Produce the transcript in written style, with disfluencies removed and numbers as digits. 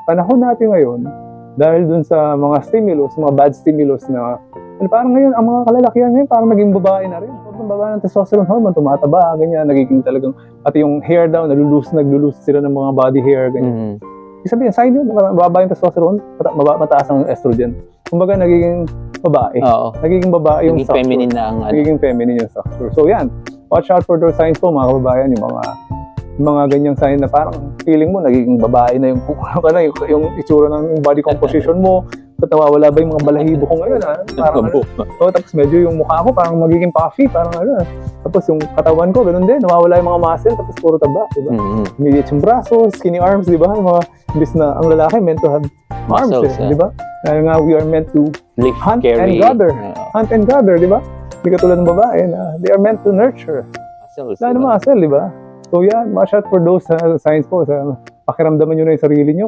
Panahon natin ngayon, dahil dun sa mga stimulus, mga bad stimulus na parang ngayon ang mga kalalakihan ngayon parang naging babae na rin. Sobrang baba ng testosterone hormone, tumataba, ganyan, nagiging talagang, pati yung hair daw, nag-lose sila ng mga body hair, ganyan. Ibig sabihin, sign yun, mababa yung testosterone, mataas ang estrogen. Kumbaga, nagiging babae. Oo. Nagiging babae yung Naging structure. feminine na ang Nagiging feminine yung structure. So yan, watch out for those signs po mga kababayan, yung mga ganyang sign na parang feeling mo nagiging babae na yung yung itsura ng body composition mo. Ba't nawawala ba yung mga balahibo ko ngayon? Parang tapos medyo yung mukha ko parang magiging puffy, parang tapos yung katawan ko ganun din, nawawala yung mga muscle, tapos puro taba, di ba? Immediate yung braso, skinny arms, di ba? Yung mga imbis na ang lalaki meant to have arms, di ba? Dahil nga we are meant to lift, hunt carry, and gather. Hunt and gather, di ba? Hindi katulad ng babae na they are meant to nurture. muscles, Lalo muscle, di ba? So yan, watch out for those signs po. Pakiramdaman nyo na yung sarili nyo.